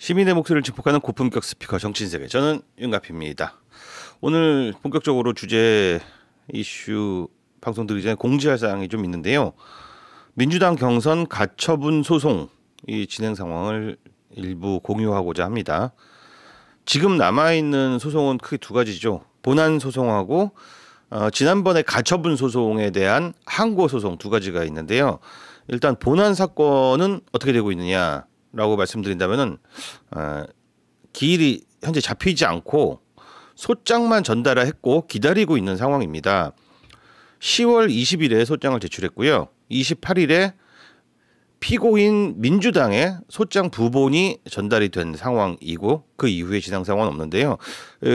시민의 목소리를 증폭하는 고품격 스피커 정치인세계, 저는 윤가피입니다. 오늘 본격적으로 주제 이슈 방송 드리기 전에 공지할 사항이 좀 있는데요. 민주당 경선 가처분 소송 이 진행 상황을 일부 공유하고자 합니다. 지금 남아있는 소송은 크게 두 가지죠. 본안 소송하고 지난번에 가처분 소송에 대한 항고 소송 두 가지가 있는데요. 일단 본안 사건은 어떻게 되고 있느냐라고 말씀드린다면은 기일이 현재 잡히지 않고 소장만 전달을 했고 기다리고 있는 상황입니다. 10월 20일에 소장을 제출했고요. 28일에 피고인 민주당의 소장 부본이 전달이 된 상황이고 그 이후에 진행 상황은 없는데요.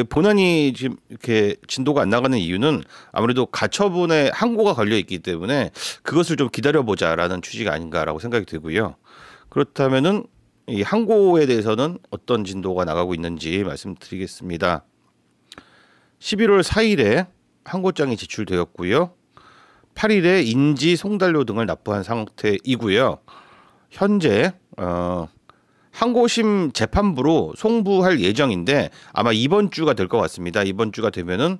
본안이 지금 이렇게 진도가 안 나가는 이유는 아무래도 가처분에 항고가 걸려 있기 때문에 그것을 좀 기다려보자라는 취지가 아닌가라고 생각이 들고요. 그렇다면은 이 항고에 대해서는 어떤 진도가 나가고 있는지 말씀드리겠습니다. 11월 4일에 항고장이 제출되었고요. 8일에 인지 송달료 등을 납부한 상태이고요. 현재 항고심 재판부로 송부할 예정인데 아마 이번 주가 될 것 같습니다. 이번 주가 되면은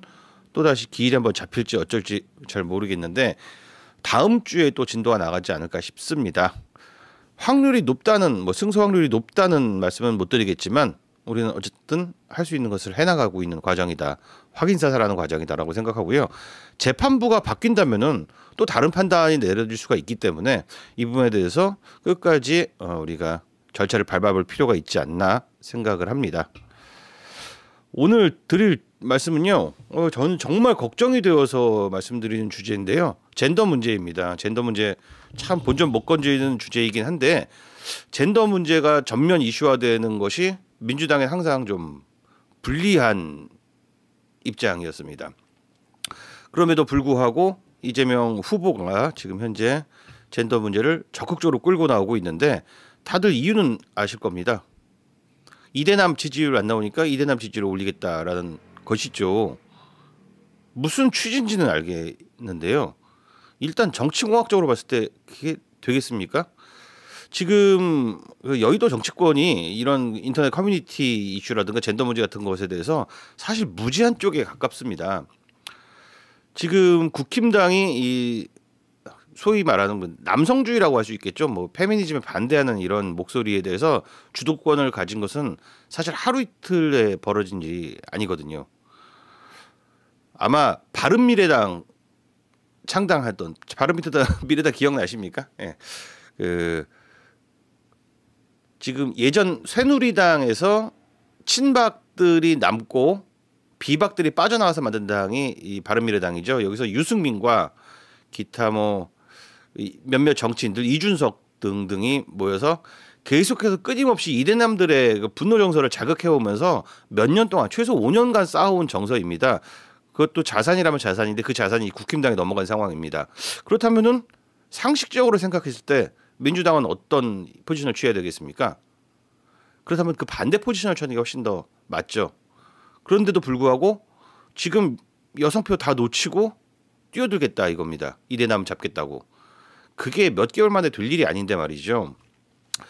또 다시 기일이 한번 잡힐지 어쩔지 잘 모르겠는데 다음 주에 또 진도가 나가지 않을까 싶습니다. 확률이 높다는 승소 확률이 높다는 말씀은 못 드리겠지만 우리는 어쨌든 할 수 있는 것을 해나가고 있는 과정이다. 확인사살하는 과정이다라고 생각하고요. 재판부가 바뀐다면은 또 다른 판단이 내려질 수가 있기 때문에 이 부분에 대해서 끝까지 우리가 절차를 밟아볼 필요가 있지 않나 생각을 합니다. 오늘 드릴 말씀은요. 저는 정말 걱정이 되어서 말씀드리는 주제인데요. 젠더 문제입니다. 젠더 문제 참 본전 못 건지는 주제이긴 한데 젠더 문제가 전면 이슈화되는 것이 민주당에 항상 좀 불리한 입장이었습니다. 그럼에도 불구하고 이재명 후보가 지금 현재 젠더 문제를 적극적으로 끌고 나오고 있는데 다들 이유는 아실 겁니다. 이대남 지지율 안 나오니까 이대남 지지율을 올리겠다라는 것이죠. 무슨 취지인지는 알겠는데요. 일단 정치공학적으로 봤을 때 그게 되겠습니까? 지금 여의도 정치권이 이런 인터넷 커뮤니티 이슈라든가 젠더 문제 같은 것에 대해서 사실 무지한 쪽에 가깝습니다. 지금 국힘당이 이 소위 말하는 남성주의라고 할 수 있겠죠. 페미니즘에 반대하는 이런 목소리에 대해서 주도권을 가진 것은 사실 하루 이틀에 벌어진 일이 아니거든요. 아마 바른미래당 창당하던 바른미래당 기억나십니까? 예. 지금 예전 새누리당에서 친박들이 남고 비박들이 빠져나와서 만든 당이 이 바른미래당이죠. 여기서 유승민과 기타 몇몇 정치인들 이준석 등등이 모여서 계속해서 끊임없이 이대남들의 분노 정서를 자극해오면서 몇 년 동안 최소 5년간 쌓아온 정서입니다. 그것도 자산이라면 자산인데 그 자산이 국힘당에 넘어간 상황입니다. 그렇다면은 상식적으로 생각했을 때 민주당은 어떤 포지션을 취해야 되겠습니까? 그렇다면 그 반대 포지션을 취하는 게 훨씬 더 맞죠. 그런데도 불구하고 지금 여성표 다 놓치고 뛰어들겠다 이겁니다. 이대남 잡겠다고. 그게 몇 개월 만에 될 일이 아닌데 말이죠.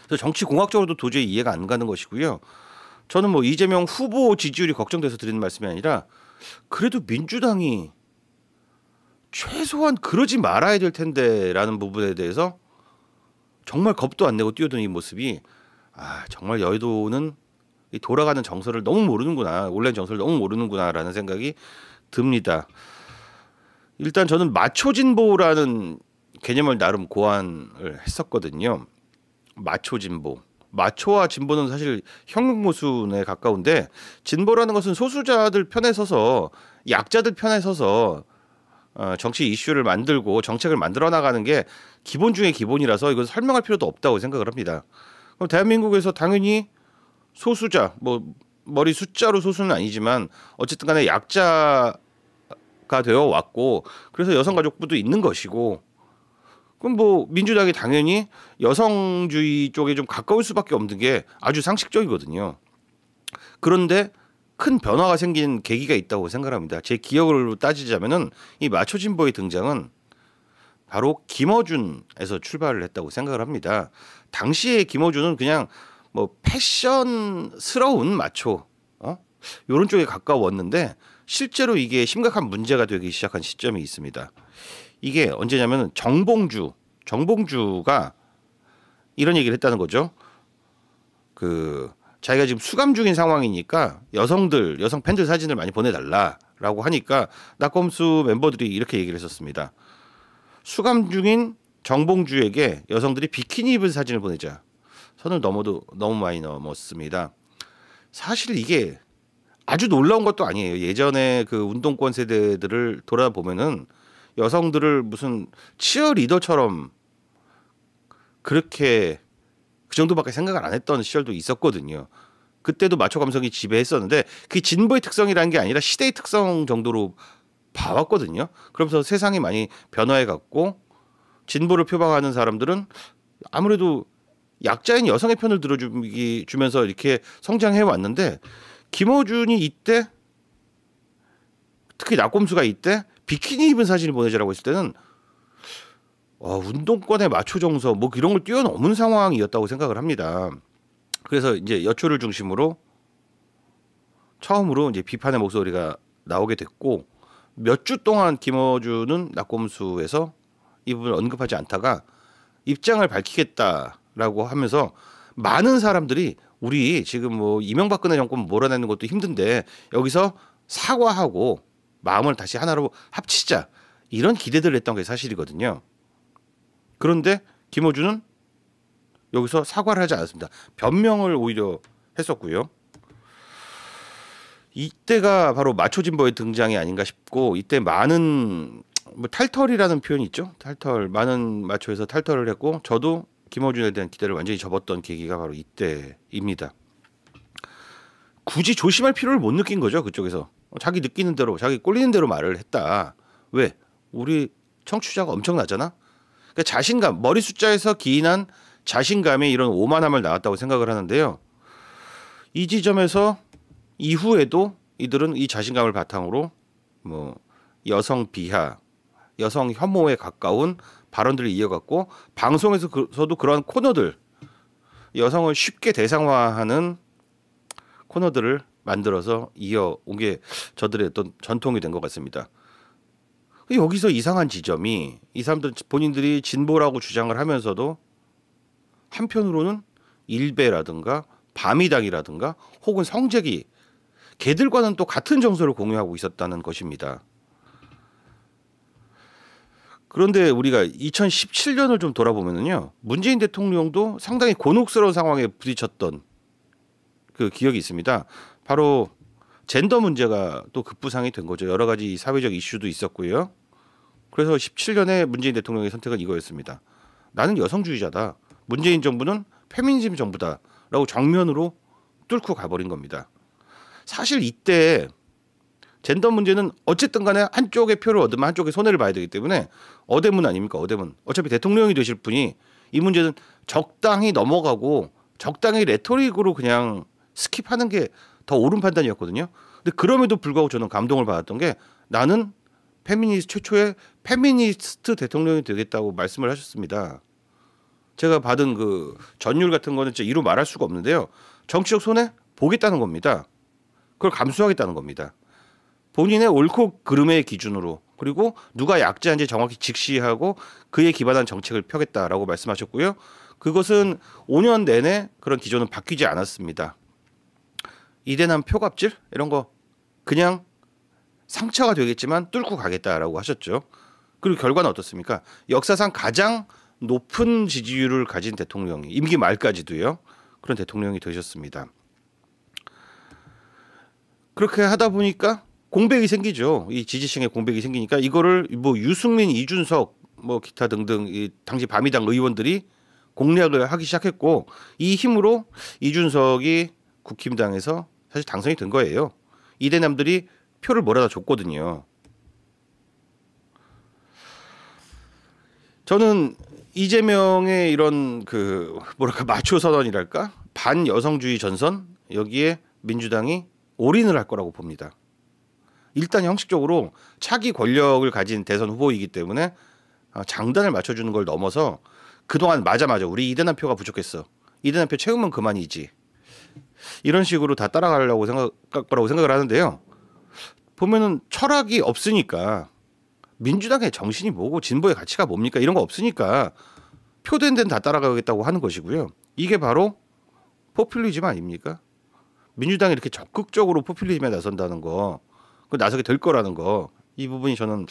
그래서 정치 공학적으로도 도저히 이해가 안 가는 것이고요. 저는 이재명 후보 지지율이 걱정돼서 드리는 말씀이 아니라 그래도 민주당이 최소한 그러지 말아야 될 텐데라는 부분에 대해서 정말 겁도 안 내고 뛰어드는 이 모습이 정말 여의도는 이 돌아가는 정서를 너무 모르는구나. 온라인 정서를 너무 모르는구나라는 생각이 듭니다. 일단 저는 마초진보라는 개념을 나름 고안을 했었거든요. 마초진보. 마초와 진보는 사실 형용모순에 가까운데 진보라는 것은 소수자들 편에 서서 약자들 편에 서서 정치 이슈를 만들고 정책을 만들어 나가는 게 기본 중의 기본이라서 이걸 설명할 필요도 없다고 생각을 합니다. 그럼 대한민국에서 당연히 소수자, 머리 숫자로 소수는 아니지만 어쨌든 간에 약자가 되어 왔고 그래서 여성가족부도 있는 것이고 그럼 민주당이 당연히 여성주의 쪽에 좀 가까울 수밖에 없는 게 아주 상식적이거든요. 그런데 큰 변화가 생긴 계기가 있다고 생각합니다. 제 기억으로 따지자면은 이 마초진보의 등장은 바로 김어준에서 출발을 했다고 생각을 합니다. 당시에 김어준은 그냥 뭐 패션스러운 마초 요런 쪽에 가까웠는데 실제로 이게 심각한 문제가 되기 시작한 시점이 있습니다. 이게 언제냐면 정봉주가 이런 얘기를 했다는 거죠. 그 자기가 지금 수감 중인 상황이니까 여성 팬들 사진을 많이 보내달라라고 하니까 낙검수 멤버들이 이렇게 얘기를 했었습니다. 수감 중인 정봉주에게 여성들이 비키니 입은 사진을 보내자. 선을 너무 많이 넘었습니다. 사실 이게 아주 놀라운 것도 아니에요. 예전에 그 운동권 세대들을 돌아보면은 여성들을 무슨 치어리더처럼 그렇게 그 정도밖에 생각을 안 했던 시절도 있었거든요. 그때도 마초 감성이 지배했었는데 그게 진보의 특성이라는 게 아니라 시대의 특성 정도로 봐왔거든요. 그러면서 세상이 많이 변화해 갔고 진보를 표방하는 사람들은 아무래도 약자인 여성의 편을 들어주면서 이렇게 성장해 왔는데 김어준이 이때 특히 낙곰수가 이때 비키니 입은 사진을 보내자라고 했을 때는 운동권의 마초 정서 뭐 이런 걸 뛰어넘은 상황이었다고 생각을 합니다. 그래서 이제 여초를 중심으로 처음으로 이제 비판의 목소리가 나오게 됐고 몇 주 동안 김어준은 낙곰수에서 이 부분을 언급하지 않다가 입장을 밝히겠다라고 하면서 많은 사람들이 우리 지금 뭐 이명박근혜 정권 몰아내는 것도 힘든데 여기서 사과하고 마음을 다시 하나로 합치자 이런 기대들을 했던 게 사실이거든요. 그런데 김어준은 여기서 사과를 하지 않았습니다. 변명을 오히려 했었고요. 이때가 바로 마초 진보의 등장이 아닌가 싶고 이때 많은 뭐 탈털이라는 표현이 있죠. 많은 마초에서 탈털을 했고 저도 김어준에 대한 기대를 완전히 접었던 계기가 바로 이때입니다. 굳이 조심할 필요를 못 느낀 거죠. 그쪽에서 자기 느끼는 대로 자기 꼴리는 대로 말을 했다. 왜? 우리 청취자가 엄청나잖아. 그러니까 자신감 머리 숫자에서 기인한 자신감에 이런 오만함을 낳았다고 생각을 하는데요. 이 지점에서 이후에도 이들은 이 자신감을 바탕으로 뭐 여성 비하, 여성 혐오에 가까운 발언들을 이어갔고 방송에서도 그러한 코너들 여성을 쉽게 대상화하는 코너들을 만들어서 이어온 게 저들의 어떤 전통이 된 것 같습니다. 여기서 이상한 지점이 이 사람들 본인들이 진보라고 주장을 하면서도 한편으로는 일베라든가 바미당이라든가 혹은 성재기 걔들과는 또 같은 정서를 공유하고 있었다는 것입니다. 그런데 우리가 2017년을 좀 돌아보면요, 문재인 대통령도 상당히 곤혹스러운 상황에 부딪혔던 그 기억이 있습니다. 바로 젠더 문제가 또 급부상이 된 거죠. 여러 가지 사회적 이슈도 있었고요. 그래서 17년에 문재인 대통령의 선택은 이거였습니다. 나는 여성주의자다. 문재인 정부는 페미니즘 정부다라고 정면으로 뚫고 가버린 겁니다. 사실 이때 젠더 문제는 어쨌든 간에 한쪽의 표를 얻으면 한쪽에 손해를 봐야 되기 때문에 어대문 아닙니까? 어대문. 어차피 대통령이 되실 분이 이 문제는 적당히 넘어가고 적당히 레토릭으로 그냥 스킵하는 게 더 옳은 판단이었거든요. 근데 그럼에도 불구하고 저는 감동을 받았던 게 나는 최초의 페미니스트 대통령이 되겠다고 말씀을 하셨습니다. 제가 받은 그 전율 같은 거는 진짜 이루 말할 수가 없는데요. 정치적 손해 보겠다는 겁니다. 그걸 감수하겠다는 겁니다. 본인의 옳고 그름의 기준으로 그리고 누가 약자인지 정확히 직시하고 그에 기반한 정책을 펴겠다라고 말씀하셨고요. 그것은 5년 내내 그런 기조는 바뀌지 않았습니다. 이대남 표갑질 이런 거 그냥 상처가 되겠지만 뚫고 가겠다라고 하셨죠. 그리고 결과는 어떻습니까? 역사상 가장 높은 지지율을 가진 대통령이 임기 말까지도요. 그런 대통령이 되셨습니다. 그렇게 하다 보니까 공백이 생기죠. 이 지지층에 공백이 생기니까 이거를 뭐 유승민, 이준석 뭐 기타 등등 이 당시 바미당 의원들이 공략을 하기 시작했고 이 힘으로 이준석이 국힘당에서 사실 당선이 된 거예요. 이대남들이 표를 몰아다 줬거든요. 저는 이재명의 이런 그 뭐랄까 마초 선언이랄까 반 여성주의 전선 여기에 민주당이 올인을 할 거라고 봅니다. 일단 형식적으로 차기 권력을 가진 대선 후보이기 때문에 장단을 맞춰주는 걸 넘어서 그동안 맞아 우리 이대남 표가 부족했어 이대남표 채우면 그만이지. 이런 식으로 다 따라가려고 거라고 생각을 하는데요. 보면은 철학이 없으니까 민주당의 정신이 뭐고 진보의 가치가 뭡니까 이런 거 없으니까 표된 데는 다 따라가겠다고 하는 것이고요. 이게 바로 포퓰리즘 아닙니까? 민주당이 이렇게 적극적으로 포퓰리즘에 나선다는 거, 그 나서게 될 거라는 거, 이 부분이 저는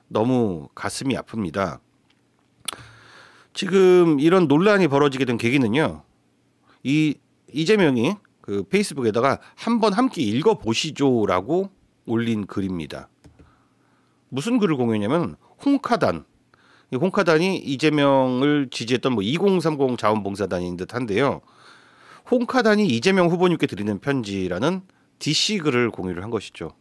너무 가슴이 아픕니다. 지금 이런 논란이 벌어지게 된 계기는요. 이재명이 그 페이스북에다가 한번 함께 읽어보시죠라고 올린 글입니다. 무슨 글을 공유했냐면 홍카단. 이 홍카단이 이재명을 지지했던 뭐 2030 자원봉사단인 듯한데요. 홍카단이 이재명 후보님께 드리는 편지라는 DC 글을 공유를 한 것이죠.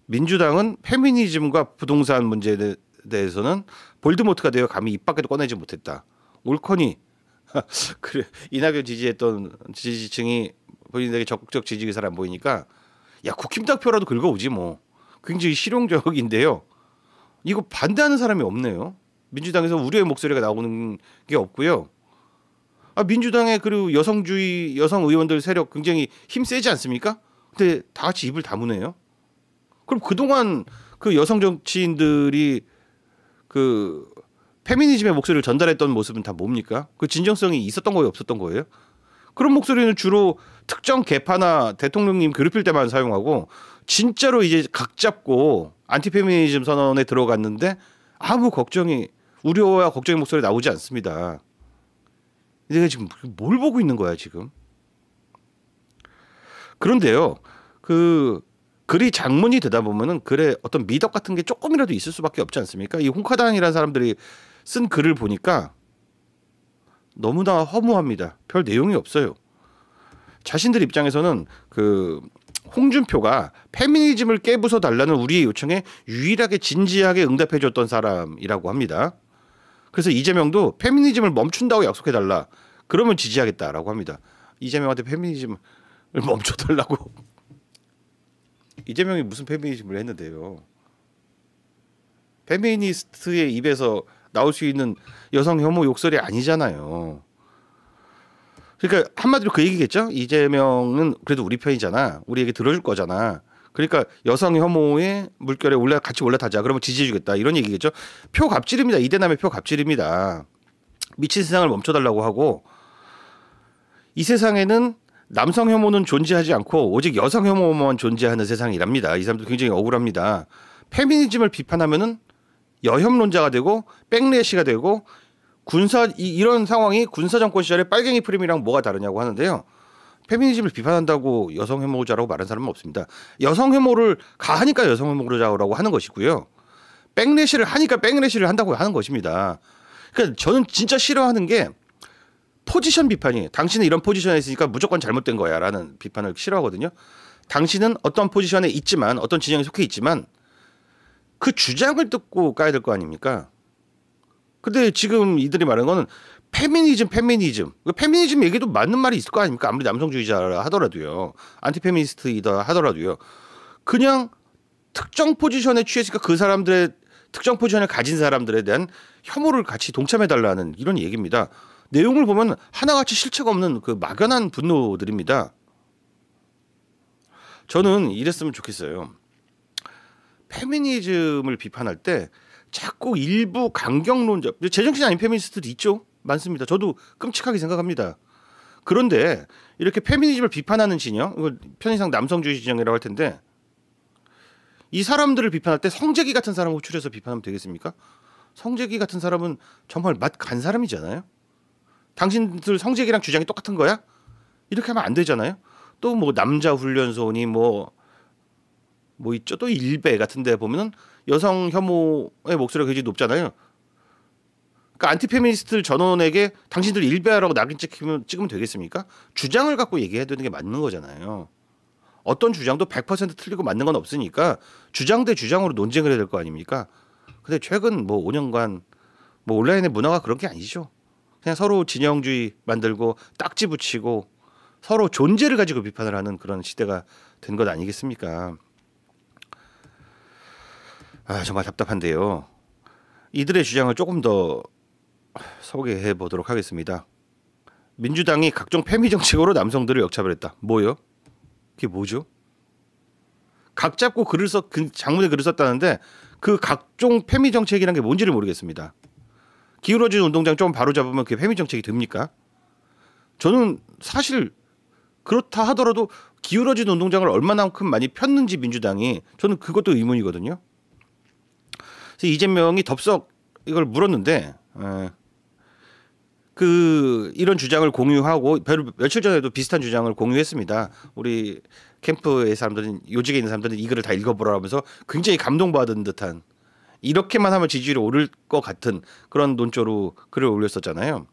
민주당은 페미니즘과 부동산 문제에 대해서는 볼드모트가 되어 감히 입 밖에도 꺼내지 못했다. 옳거니 그래 이낙연 지지했던 지지층이 본인에게 적극적 지지 의사를 안 보이니까 야 국힘당 표라도 긁어오지 뭐. 굉장히 실용적인데요. 이거 반대하는 사람이 없네요. 민주당에서 우려의 목소리가 나오는 게 없고요. 민주당의 그리고 여성주의 여성 의원들 세력 굉장히 힘 세지 않습니까? 근데 다 같이 입을 다무네요. 그럼 그동안 그 여성 정치인들이 그 페미니즘의 목소리를 전달했던 모습은 다 뭡니까? 그 진정성이 있었던 거예요, 없었던 거예요? 그런 목소리는 주로 특정 계파나 대통령님 괴롭힐 때만 사용하고 진짜로 이제 각 잡고 안티페미니즘 선언에 들어갔는데 아무 걱정이 우려와 걱정의 목소리 나오지 않습니다. 내가 지금 뭘 보고 있는 거야 지금? 그런데요, 그 글이 장문이 되다 보면은 글에 어떤 미덕 같은 게 조금이라도 있을 수밖에 없지 않습니까? 이 홍카단이라는 사람들이 쓴 글을 보니까 너무나 허무합니다. 별 내용이 없어요. 자신들 입장에서는 그 홍준표가 페미니즘을 깨부숴 달라는 우리의 요청에 유일하게 진지하게 응답해줬던 사람이라고 합니다. 그래서 이재명도 페미니즘을 멈춘다고 약속해달라. 그러면 지지하겠다라고 합니다. 이재명한테 페미니즘을 멈춰달라고. 이재명이 무슨 페미니즘을 했는데요. 페미니스트의 입에서 나올 수 있는 여성 혐오 욕설이 아니잖아요. 그러니까 한마디로 그 얘기겠죠. 이재명은 그래도 우리 편이잖아. 우리에게 들어줄 거잖아. 그러니까 여성 혐오의 물결에 같이 올라타자. 그러면 지지해주겠다. 이런 얘기겠죠. 표 갑질입니다. 이대남의 표 갑질입니다. 미친 세상을 멈춰달라고 하고 이 세상에는 남성 혐오는 존재하지 않고 오직 여성 혐오만 존재하는 세상이랍니다. 이 사람도 굉장히 억울합니다. 페미니즘을 비판하면은 여혐론자가 되고 백래시가 되고 이런 상황이 군사 정권 시절의 빨갱이 프림이랑 뭐가 다르냐고 하는데요. 페미니즘을 비판한다고 여성 혐오자라고 말하는 사람은 없습니다. 여성 혐오를 가하니까 여성 혐오자라고 하는 것이고요. 백래시를 하니까 백래시를 한다고 하는 것입니다. 그러니까 저는 진짜 싫어하는 게 포지션 비판이에요. 당신은 이런 포지션에 있으니까 무조건 잘못된 거야라는 비판을 싫어하거든요. 당신은 어떤 포지션에 있지만 어떤 진영에 속해 있지만 그 주장을 듣고 까야 될 거 아닙니까? 근데 지금 이들이 말하는 거는 페미니즘. 페미니즘 얘기도 맞는 말이 있을 거 아닙니까? 아무리 남성주의자라 하더라도요. 안티페미니스트이다 하더라도요. 그냥 특정 포지션에 취했으니까 그 사람들의 특정 포지션을 가진 사람들에 대한 혐오를 같이 동참해달라는 이런 얘기입니다. 내용을 보면 하나같이 실체가 없는 그 막연한 분노들입니다. 저는 이랬으면 좋겠어요. 페미니즘을 비판할 때 자꾸 일부 강경론자, 제정신 아닌 페미니스트도 있죠. 많습니다. 저도 끔찍하게 생각합니다. 그런데 이렇게 페미니즘을 비판하는 진영, 이거 편의상 남성주의 진영이라고 할 텐데 이 사람들을 비판할 때 성재기 같은 사람을 호출해서 비판하면 되겠습니까? 성재기 같은 사람은 정말 맛 간 사람이잖아요. 당신들 성재기랑 주장이 똑같은 거야? 이렇게 하면 안 되잖아요. 또 뭐 남자 훈련소니 뭐 있죠. 또 일베 같은 데 보면은 여성 혐오의 목소리가 굉장히 높잖아요. 그러니까 안티페미니스트 전원에게 당신들 일베하라고 낙인 찍으면 되겠습니까? 주장을 갖고 얘기해야 되는 게 맞는 거잖아요. 어떤 주장도 100% 틀리고 맞는 건 없으니까 주장 대 주장으로 논쟁을 해야 될 거 아닙니까? 근데 최근 뭐 5년간 뭐 온라인의 문화가 그런 게 아니죠. 그냥 서로 진영주의 만들고 딱지 붙이고 서로 존재를 가지고 비판을 하는 그런 시대가 된 것 아니겠습니까? 정말 답답한데요. 이들의 주장을 조금 더 소개해 보도록 하겠습니다. 민주당이 각종 패미 정책으로 남성들을 역차별했다. 뭐요? 그게 뭐죠? 각 잡고 장문에 글을 썼다는데 그 각종 패미 정책이라는 게 뭔지를 모르겠습니다. 기울어진 운동장 좀 바로 잡으면 그게 패미 정책이 됩니까? 저는 사실 그렇다 하더라도 기울어진 운동장을 얼마나큼 많이 폈는지 민주당이 저는 그것도 의문이거든요. 그래서 이재명이 덥석 이걸 물었는데 이런 주장을 공유하고 며칠 전에도 비슷한 주장을 공유했습니다. 우리 캠프의 사람들은 요직에 있는 사람들은 이 글을 다 읽어보라 하면서 굉장히 감동받은 듯한 이렇게만 하면 지지율이 오를 것 같은 그런 논조로 글을 올렸었잖아요.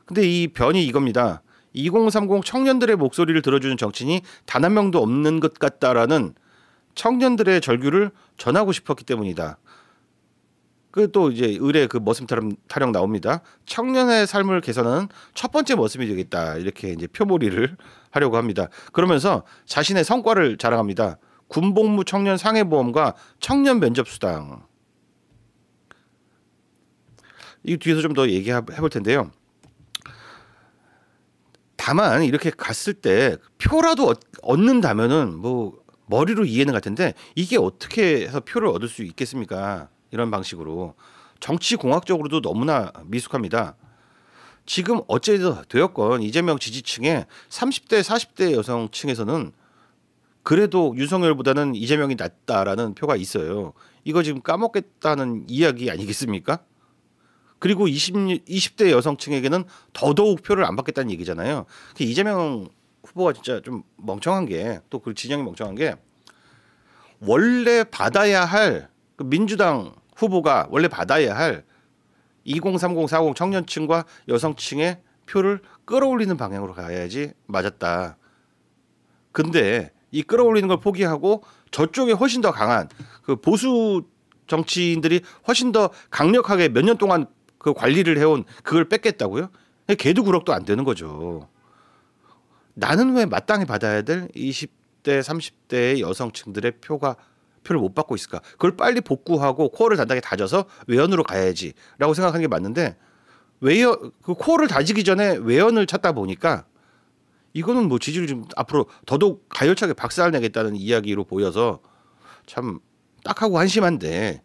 근데 이 변이 이겁니다. 2030 청년들의 목소리를 들어주는 정치인이 단 한 명도 없는 것 같다라는 청년들의 절규를 전하고 싶었기 때문이다. 또 이제 의뢰 머슴 타령 나옵니다. 청년의 삶을 개선하는 첫 번째 머슴이 되겠다. 이렇게 이제 표몰이를 하려고 합니다. 그러면서 자신의 성과를 자랑합니다. 군복무 청년 상해보험과 청년 면접수당. 이 뒤에서 좀 더 얘기해 볼 텐데요. 다만 이렇게 갔을 때 표라도 얻는다면은 뭐 머리로 이해는 갈 텐데 이게 어떻게 해서 표를 얻을 수 있겠습니까? 이런 방식으로 정치공학적으로도 너무나 미숙합니다. 지금 어찌 되었건 이재명 지지층의 30대 40대 여성층에서는 그래도 윤석열보다는 이재명이 낫다라는 표가 있어요. 이거 지금 까먹겠다는 이야기 아니겠습니까? 그리고 20대 여성층에게는 더더욱 표를 안 받겠다는 얘기잖아요. 이재명 후보가 진짜 좀 멍청한 게 또 그 진영이 멍청한 게 원래 받아야 할 민주당 후보가 원래 받아야 할 2030, 40 청년층과 여성층의 표를 끌어올리는 방향으로 가야지 맞았다. 근데 이 끌어올리는 걸 포기하고 저쪽에 훨씬 더 강한 그 보수 정치인들이 훨씬 더 강력하게 몇 년 동안 그 관리를 해온 그걸 뺏겠다고요? 개도 구럭도 안 되는 거죠. 나는 왜 마땅히 받아야 될 20대, 30대의 여성층들의 표를 못 받고 있을까? 그걸 빨리 복구하고 코어를 단단하게 다져서 외연으로 가야지라고 생각하는 게 맞는데 그 코어를 다지기 전에 외연을 찾다 보니까 이거는 뭐 지지율 좀 앞으로 더더욱 가열차게 박살 내겠다는 이야기로 보여서 참 딱하고 한심한데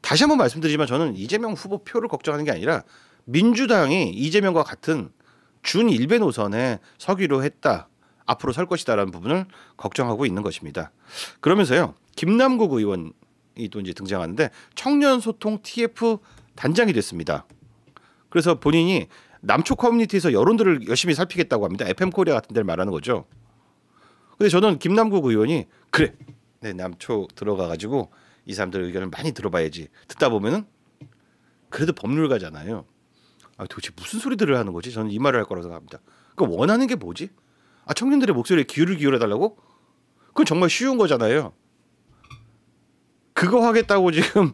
다시 한번 말씀드리지만 저는 이재명 후보 표를 걱정하는 게 아니라 민주당이 이재명과 같은 준일배 노선에 서기로 했다. 앞으로 설 것이다라는 부분을 걱정하고 있는 것입니다. 그러면서요. 김남국 의원이 또 이제 등장하는데 청년 소통 TF 단장이 됐습니다. 그래서 본인이 남초 커뮤니티에서 여론들을 열심히 살피겠다고 합니다. FM 코리아 같은 데를 말하는 거죠. 근데 저는 김남국 의원이 그래. 네, 남초 들어가 가지고 이 사람들 의견을 많이 들어봐야지. 듣다 보면은 그래도 법률가잖아요. 도대체 무슨 소리들을 하는 거지? 저는 이 말을 할 거라고 생각합니다. 그러니까 원하는 게 뭐지? 청년들의 목소리에 귀를 기울여 달라고? 그건 정말 쉬운 거잖아요. 그거 하겠다고 지금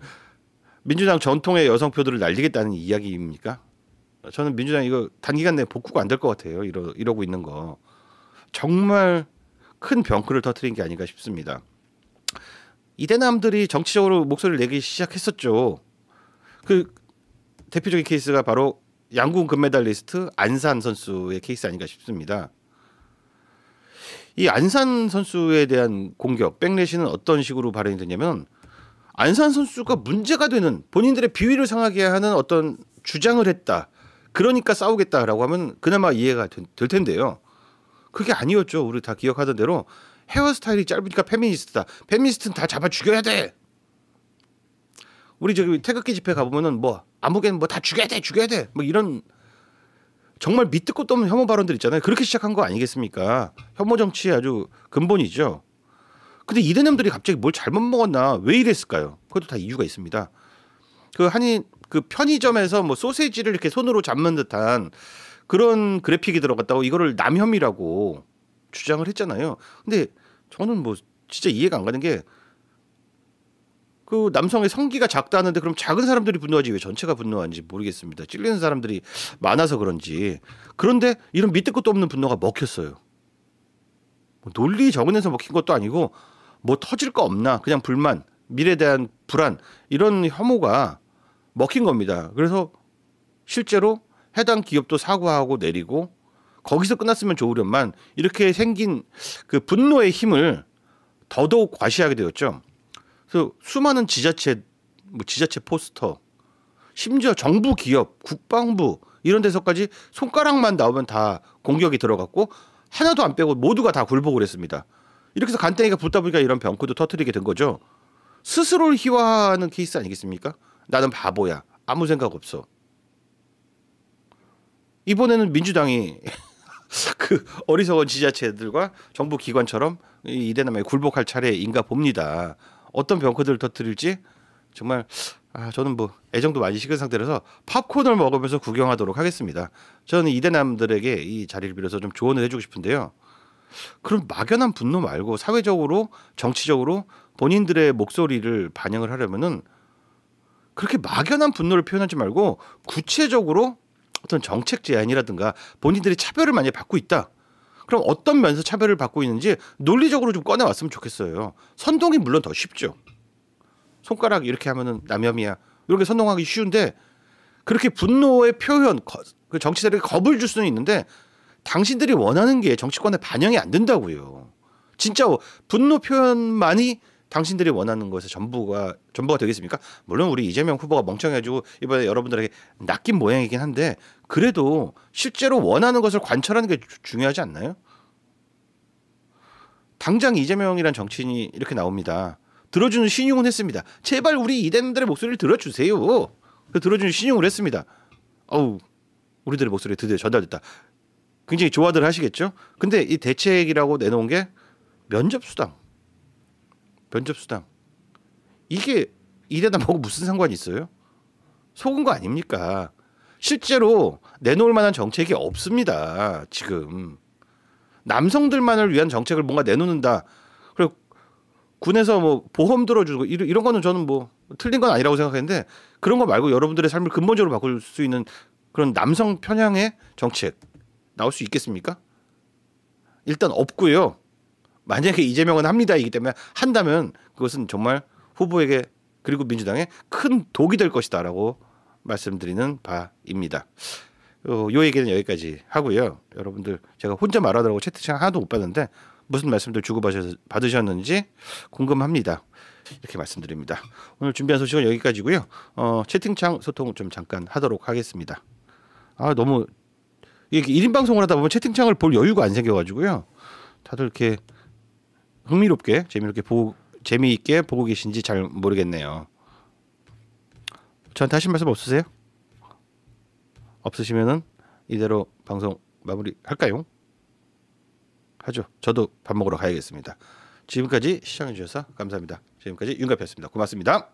민주당 전통의 여성표들을 날리겠다는 이야기입니까? 저는 민주당 이거 단기간 내에 복구가 안 될 것 같아요. 이러고 있는 거. 정말 큰 병크를 터뜨린 게 아닌가 싶습니다. 이대남들이 정치적으로 목소리를 내기 시작했었죠. 그 대표적인 케이스가 바로 양궁 금메달리스트 안산 선수의 케이스 아닌가 싶습니다. 이 안산 선수에 대한 공격, 백래시는 어떤 식으로 발현이 됐냐면 안산 선수가 문제가 되는 본인들의 비위를 상하게 하는 어떤 주장을 했다. 그러니까 싸우겠다라고 하면 그나마 이해가 될 텐데요. 그게 아니었죠. 우리 다 기억하던 대로 헤어스타일이 짧으니까 페미니스트다. 페미니스트는 다 잡아 죽여야 돼. 우리 저기 태극기 집회 가보면은 뭐 아무개는 뭐 다 죽여야 돼. 뭐 이런 정말 밑도 끝도 없는 혐오 발언들 있잖아요. 그렇게 시작한 거 아니겠습니까? 혐오 정치의 아주 근본이죠. 근데 이대놈들이 갑자기 뭘 잘못 먹었나 왜 이랬을까요? 그것도 다 이유가 있습니다. 그 편의점에서 뭐 소세지를 이렇게 손으로 잡는 듯한 그런 그래픽이 들어갔다고 이거를 남혐이라고 주장을 했잖아요. 근데 저는 뭐 진짜 이해가 안 가는 게 그 남성의 성기가 작다는데 그럼 작은 사람들이 분노하지 왜 전체가 분노하는지 모르겠습니다. 찔리는 사람들이 많아서 그런지. 그런데 이런 밑도 끝도 없는 분노가 먹혔어요. 뭐 논리 적은에서 먹힌 것도 아니고 뭐 터질 거 없나 그냥 불만, 미래에 대한 불안 이런 혐오가 먹힌 겁니다. 그래서 실제로 해당 기업도 사과하고 내리고 거기서 끝났으면 좋으련만 이렇게 생긴 그 분노의 힘을 더더욱 과시하게 되었죠. 그래서 수많은 지자체, 뭐 지자체 포스터, 심지어 정부 기업, 국방부 이런 데서까지 손가락만 나오면 다 공격이 들어갔고 하나도 안 빼고 모두가 다 굴복을 했습니다. 이렇게 해서 간땡이가 붙다 보니까 이런 병크도 터뜨리게 된 거죠. 스스로를 희화화하는 케이스 아니겠습니까? 나는 바보야. 아무 생각 없어. 이번에는 민주당이 그 어리석은 지자체들과 정부 기관처럼 이 이대남에 굴복할 차례인가 봅니다. 어떤 병크들을 터뜨릴지 정말 저는 뭐 애정도 많이 식은 상태라서 팝콘을 먹으면서 구경하도록 하겠습니다. 저는 이대남들에게 이 자리를 빌어서 좀 조언을 해주고 싶은데요. 그럼 막연한 분노 말고 사회적으로 정치적으로 본인들의 목소리를 반영을 하려면은 그렇게 막연한 분노를 표현하지 말고 구체적으로 어떤 정책 제안이라든가 본인들이 차별을 많이 받고 있다. 그럼 어떤 면에서 차별을 받고 있는지 논리적으로 좀 꺼내왔으면 좋겠어요. 선동이 물론 더 쉽죠. 손가락 이렇게 하면은 남혐이야. 이렇게 선동하기 쉬운데 그렇게 분노의 표현, 그 정치자들에게 겁을 줄 수는 있는데 당신들이 원하는 게 정치권에 반영이 안 된다고요. 진짜 분노 표현만이 당신들이 원하는 것의 전부가 되겠습니까? 물론 우리 이재명 후보가 멍청해가지고 이번에 여러분들에게 낚인 모양이긴 한데 그래도 실제로 원하는 것을 관철하는 게 중요하지 않나요? 당장 이재명이란 정치인이 이렇게 나옵니다. 들어주는 신용은 했습니다. 제발 우리 이대남들의 목소리를 들어주세요. 들어주는 신용을 했습니다. 우리들의 목소리 드디어 전달됐다. 굉장히 좋아들 하시겠죠? 근데 이 대책이라고 내놓은 게 면접수당. 이게 이대남하고 무슨 상관이 있어요? 속은 거 아닙니까? 실제로 내놓을 만한 정책이 없습니다. 지금. 남성들만을 위한 정책을 뭔가 내놓는다. 그리고 군에서 뭐 보험 들어주고 이런 거는 저는 뭐 틀린 건 아니라고 생각하는데 그런 거 말고 여러분들의 삶을 근본적으로 바꿀 수 있는 그런 남성 편향의 정책 나올 수 있겠습니까? 일단 없고요. 만약에 이재명은 합니다이기 때문에 한다면 그것은 정말 후보에게 그리고 민주당에 큰 독이 될 것이다라고 말씀드리는 바입니다. 요 얘기는 여기까지 하고요. 여러분들 제가 혼자 말하더라고 채팅창 하나도 못 봤는데 무슨 말씀들 주고받으셨는지 궁금합니다. 이렇게 말씀드립니다. 오늘 준비한 소식은 여기까지고요. 채팅창 소통 좀 잠깐 하도록 하겠습니다. 너무 이게 1인 방송을 하다 보면 채팅창을 볼 여유가 안 생겨가지고요. 다들 이렇게 흥미롭게 재미있게 보고 계신지 잘 모르겠네요. 저한테 하신 말씀 없으세요? 없으시면은 이대로 방송 마무리할까요? 하죠. 저도 밥 먹으러 가야겠습니다. 지금까지 시청해 주셔서 감사합니다. 지금까지 윤가피였습니다. 고맙습니다.